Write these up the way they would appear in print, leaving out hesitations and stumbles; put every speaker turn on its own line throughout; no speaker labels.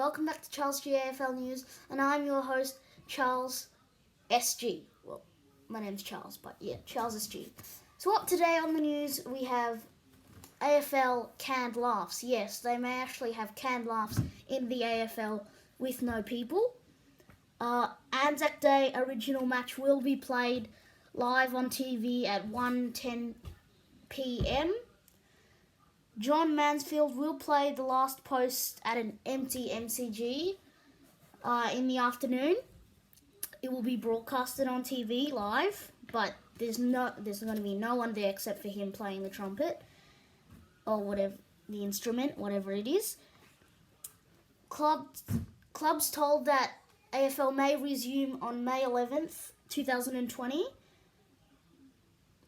welcome back to Charles SG AFL News, and I'm your host, Charles SG. Well, my name's Charles, but yeah, Charles SG. So up today on the news, we have AFL canned laughs. Yes, they may actually have canned laughs in the AFL with no people. ANZAC Day original match will be played live on TV at 1:10 p.m. John Mansfield will play the last post at an empty MCG in the afternoon. It will be broadcasted on TV live, but there's going to be no one there except for him playing the trumpet or whatever the instrument, whatever it is. Clubs told that AFL may resume on May 11th, 2020.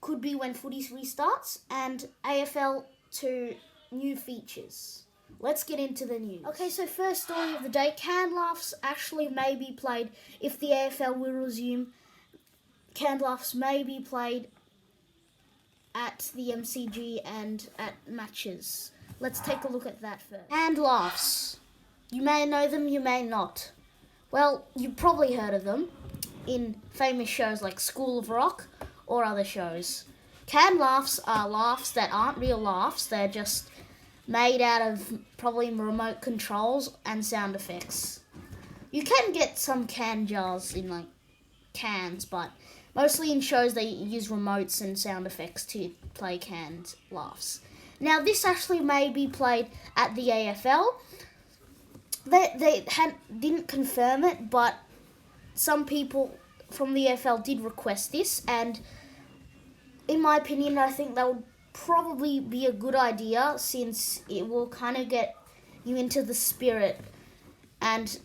Could be when footy restarts, and AFL to new features. Let's get into the news. Okay, so first story of the day. Canned laughs actually may be played if the AFL will resume. Canned laughs may be played at the MCG and at matches. Let's take a look at that first. Canned laughs. You may know them, you may not. Well, you've probably heard of them in famous shows like School of Rock or other shows. Canned laughs are laughs that aren't real laughs. They're just made out of probably remote controls and sound effects. You can get some canned jars in like cans, but mostly in shows they use remotes and sound effects to play canned laughs. Now this actually may be played at the AFL. They didn't confirm it, but some people from the AFL did request this, and in my opinion, I think that would probably be a good idea, since it will kind of get you into the spirit and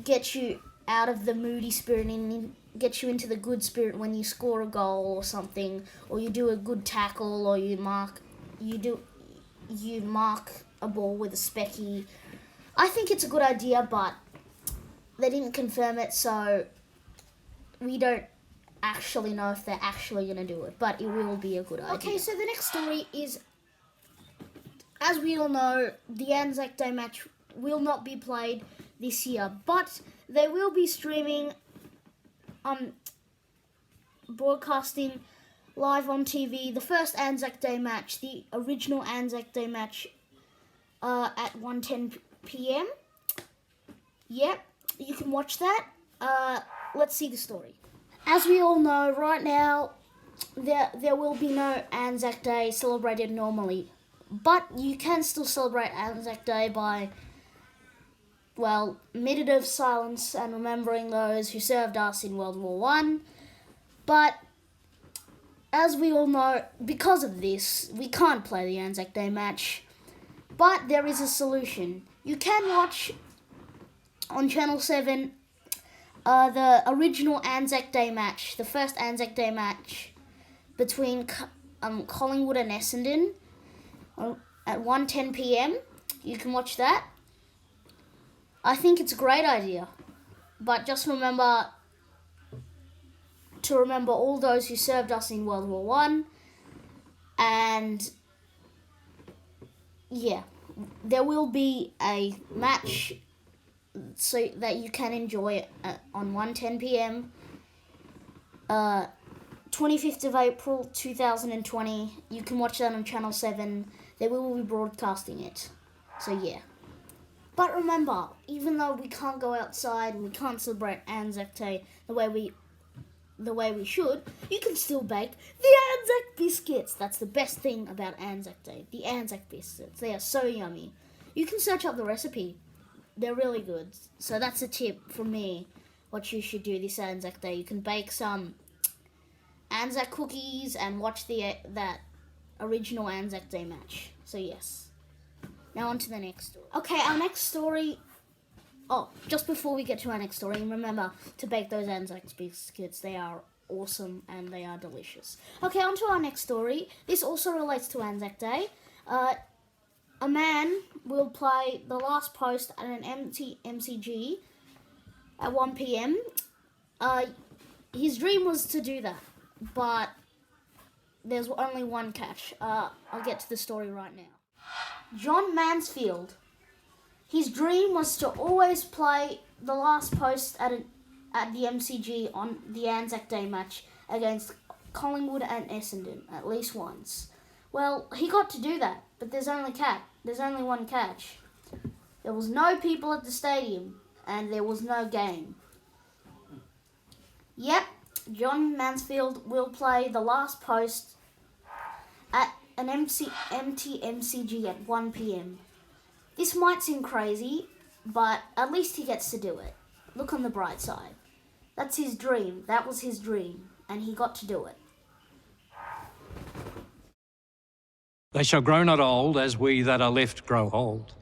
get you out of the moody spirit and get you into the good spirit when you score a goal or something, or you do a good tackle, or you mark a ball with a specky. I think it's a good idea, but they didn't confirm it, so we don't actually know if they're actually going to do it, but it will be a good idea. Okay, so the next story is, as we all know, the ANZAC Day match will not be played this year, but they will be streaming, broadcasting live on TV the first ANZAC Day match, the original ANZAC Day match, at 1:10 p.m. Yep, you can watch that. Let's see the story. As we all know, right now, there will be no ANZAC Day celebrated normally, but you can still celebrate ANZAC Day by, well, minute of silence and remembering those who served us in World War I. But as we all know, because of this, we can't play the ANZAC Day match, but there is a solution. You can watch on Channel 7 the original ANZAC Day match, the first ANZAC Day match between Collingwood and Essendon at 1:10 p.m. You can watch that. I think it's a great idea, but just remember to remember all those who served us in World War I, and yeah, there will be a match so that you can enjoy it on 1:10 p.m. 25th of April 2020. You can watch that on Channel 7. They will be broadcasting it. So yeah. But remember, even though we can't go outside and we can't celebrate ANZAC Day the way we should, you can still bake the ANZAC biscuits. That's the best thing about ANZAC Day. The ANZAC biscuits. They are so yummy. You can search up the recipe. They're really good. So that's a tip from me, what you should do this ANZAC Day. You can bake some ANZAC cookies and watch that original ANZAC Day match. So yes. Now on to the next story. Okay, our next story... Oh, just before we get to our next story, remember to bake those ANZAC biscuits. They are awesome and they are delicious. Okay, on to our next story. This also relates to ANZAC Day. A man will play the last post at an empty MCG at 1 p.m. His dream was to do that, but there's only one catch. I'll get to the story right now. John Mansfield His dream was to always play the last post at the MCG on the ANZAC Day match against Collingwood and Essendon at least once. Well, he got to do that, but there's only one catch. There was no people at the stadium, and there was no game. Yep, John Mansfield will play the last post at an empty MCG at 1 p.m. This might seem crazy, but at least he gets to do it. Look on the bright side. That's his dream. That was his dream, and he got to do it.
They shall grow not old, as we that are left grow old.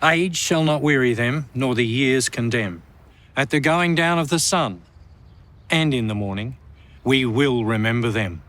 Age shall not weary them, nor the years condemn. At the going down of the sun, and in the morning, we will remember them.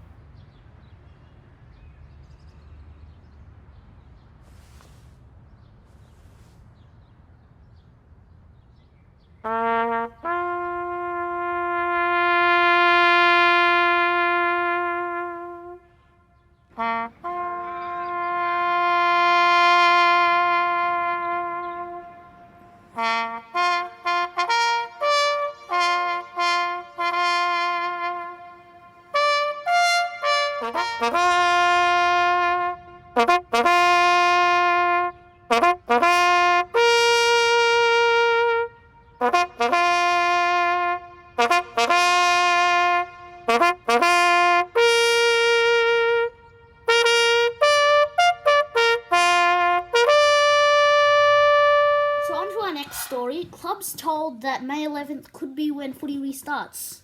Story, clubs told that May 11th could be when footy restarts.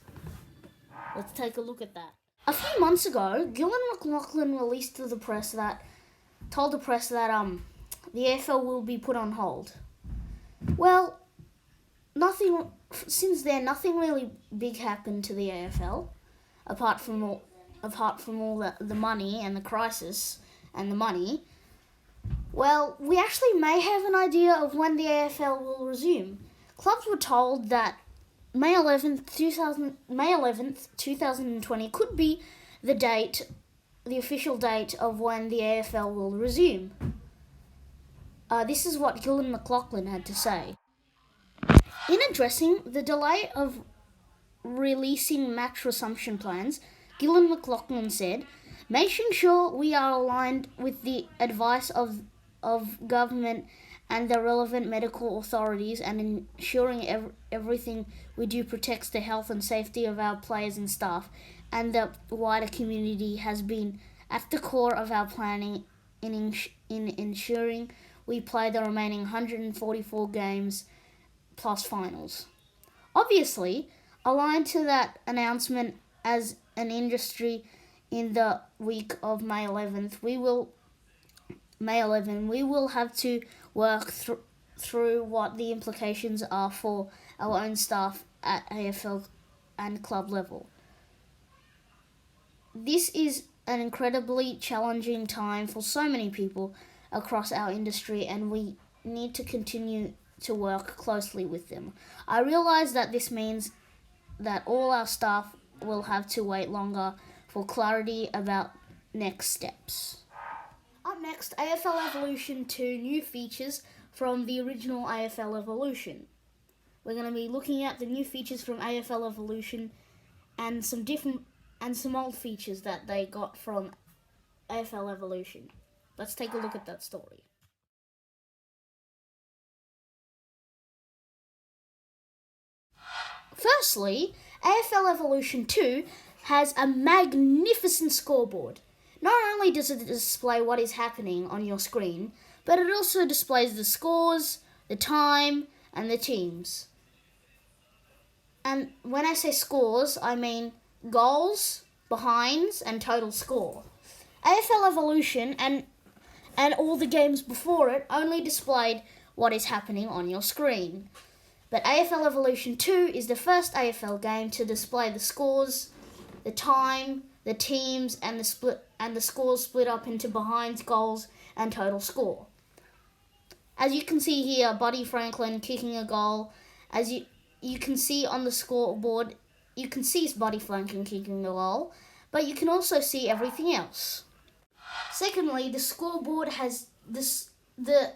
Let's take a look at that. A few months ago, Gillan McLachlan released to the press that told the press that the AFL will be put on hold. Well, since then nothing really big happened to the AFL apart from all the money and the crisis and the money. Well, we actually may have an idea of when the AFL will resume. Clubs were told that May 11th, 2020 could be the official date of when the AFL will resume. This is what Gillan McLachlan had to say. In addressing the delay of releasing match resumption plans, Gillan McLachlan said, "Making sure we are aligned with the advice of government and the relevant medical authorities and ensuring everything we do protects the health and safety of our players and staff and the wider community has been at the core of our planning in ensuring we play the remaining 144 games plus finals." Obviously, aligned to that announcement as an industry in the week of May 11th, we will have to work through what the implications are for our own staff at AFL and club level. This is an incredibly challenging time for so many people across our industry, and we need to continue to work closely with them. I realise that this means that all our staff will have to wait longer for clarity about next steps. Up next, AFL Evolution 2 new features from the original AFL Evolution. We're going to be looking at the new features from AFL Evolution and some old features that they got from AFL Evolution. Let's take a look at that story. Firstly, AFL Evolution 2 has a magnificent scoreboard. Not only does it display what is happening on your screen, but it also displays the scores, the time, and the teams. And when I say scores, I mean goals, behinds, and total score. AFL Evolution and all the games before it only displayed what is happening on your screen. But AFL Evolution 2 is the first AFL game to display the scores, the time, the teams, and the scores split up into behinds, goals, and total score. As you can see here, Buddy Franklin kicking a goal. As you can see on the scoreboard, you can see Buddy Franklin kicking a goal, but you can also see everything else. Secondly, the scoreboard has the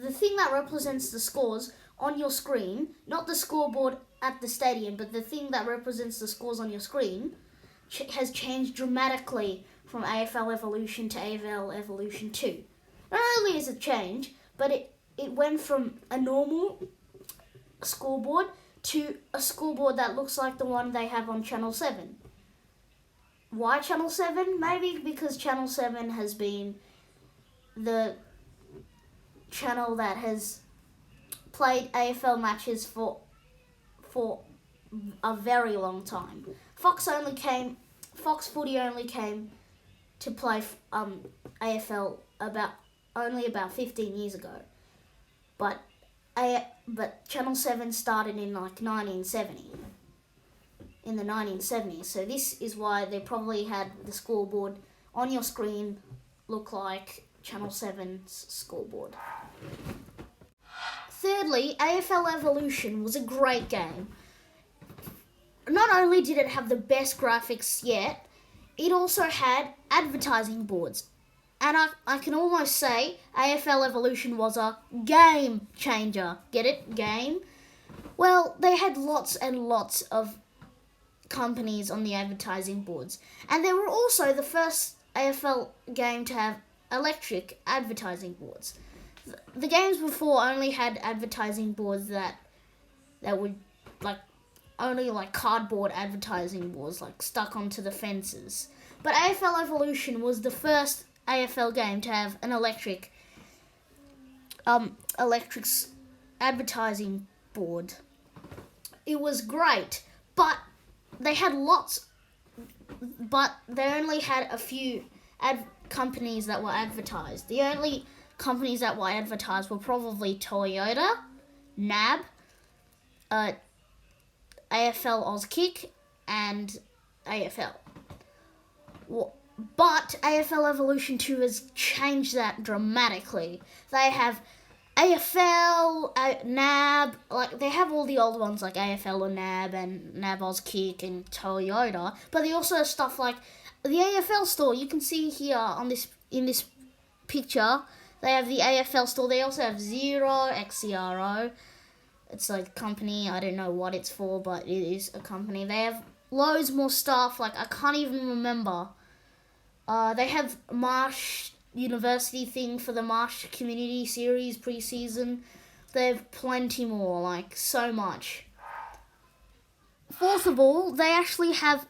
the thing that represents the scores on your screen, not the scoreboard at the stadium, but the thing that represents the scores on your screen, has changed dramatically from AFL Evolution to AFL Evolution 2. Not only is it changed, but it went from a normal scoreboard to a scoreboard that looks like the one they have on Channel 7. Why Channel 7? Maybe because Channel 7 has been the channel that has played AFL matches for a very long time. Fox Footy only came to play AFL about 15 years ago. But Channel 7 started in like 1970. In the 1970s. So this is why they probably had the scoreboard on your screen look like Channel 7's scoreboard. Thirdly, AFL Evolution was a great game. Not only did it have the best graphics yet, it also had advertising boards. And I can almost say AFL Evolution was a game changer. Get it? Game? Well, they had lots and lots of companies on the advertising boards. And they were also the first AFL game to have electric advertising boards. The games before only had advertising boards that would only cardboard advertising boards stuck onto the fences. But AFL Evolution was the first AFL game to have an electric advertising board. It was great, but they only had a few companies that were advertised. The only companies that were advertised were probably Toyota, NAB, AFL Auskick, and AFL. But AFL Evolution 2 has changed that dramatically. They have AFL, NAB, they have all the old ones like AFL or NAB and NAB Auskick and Toyota, but they also have stuff like the AFL store. You can see here in this picture, they have the AFL store. They also have Xero, XCRO. It's a company, I don't know what it's for, but it is a company. They have loads more stuff, I can't even remember. They have Marsh University thing for the Marsh Community Series pre-season. They have plenty more, so much. Fourth of all, they actually have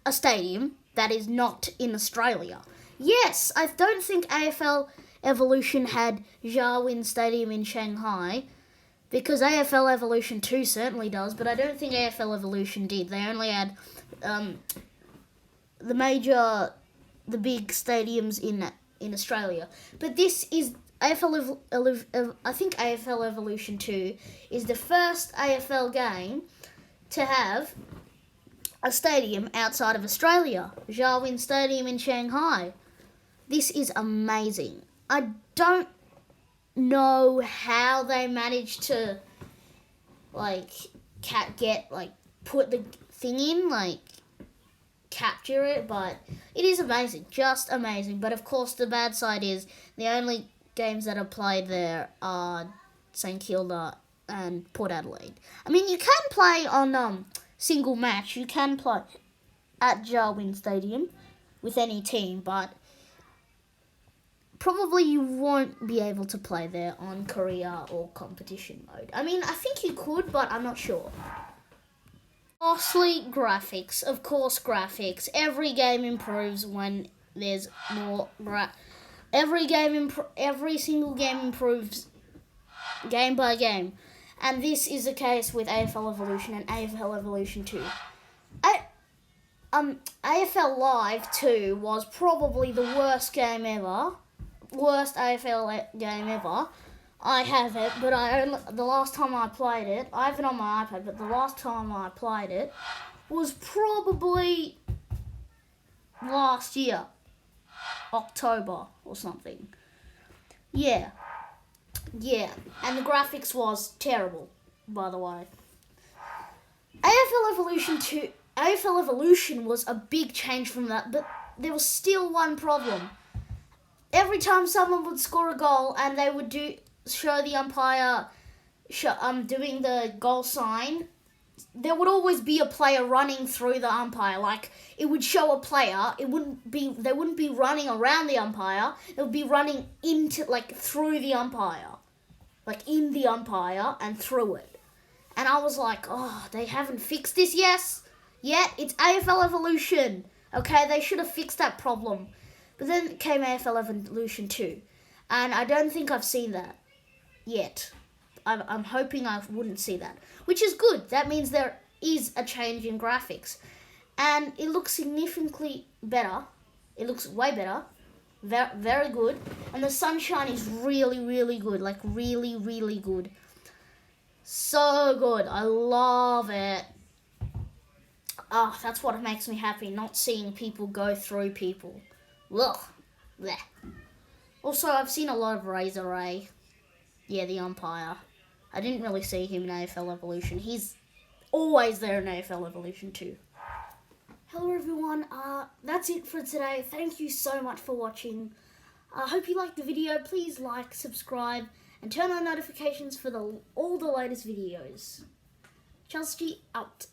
a stadium that is not in Australia. Yes, I don't think AFL Evolution had Darwin Stadium in Shanghai, because AFL Evolution 2 certainly does, but I don't think AFL Evolution did. They only had the big stadiums in Australia. But this is I think AFL Evolution 2 is the first AFL game to have a stadium outside of Australia. Darwin Stadium in Shanghai. This is amazing. I don't know how they managed to put the thing in, capture it, but it is amazing, just amazing. But of course the bad side is the only games that are played there are St Kilda and Port Adelaide. I mean, you can play on single match, you can play at Darwin Stadium with any team, but probably you won't be able to play there on career or competition mode. I mean, I think you could, but I'm not sure. Lastly, graphics. Of course, graphics. Every game improves when there's more every single game improves game by game. And this is the case with AFL Evolution and AFL Evolution 2. AFL Live 2 was probably the worst game ever. Worst AFL game ever. I have it, but the last time I played it, I have it on my iPad, but the last time I played it was probably last year, October or something. Yeah, and the graphics was terrible, by the way. AFL Evolution was a big change from that, but there was still one problem. Every time someone would score a goal and they would do show the umpire doing the goal sign, there would always be a player running through the umpire. Like, it would show a player. They wouldn't be running around the umpire. They would be running through the umpire. Like, in the umpire and through it. And I was like, oh, they haven't fixed this yet. It's AFL Evolution. Okay, they should have fixed that problem. But then came AFL Evolution 2. And I don't think I've seen that yet. I'm hoping I wouldn't see that. Which is good. That means there is a change in graphics. And it looks significantly better. It looks way better. Very, very good. And the sunshine is really, really good. Like, really, really good. So good. I love it. That's what makes me happy. Not seeing people go through people. Ugh. Blech. Also, I've seen a lot of Razor Ray. Yeah, the umpire. I didn't really see him in AFL Evolution. He's always there in AFL Evolution 2. Hello everyone, that's it for today. Thank you so much for watching. I hope you liked the video. Please like, subscribe, and turn on notifications for all the latest videos. Chelsea out.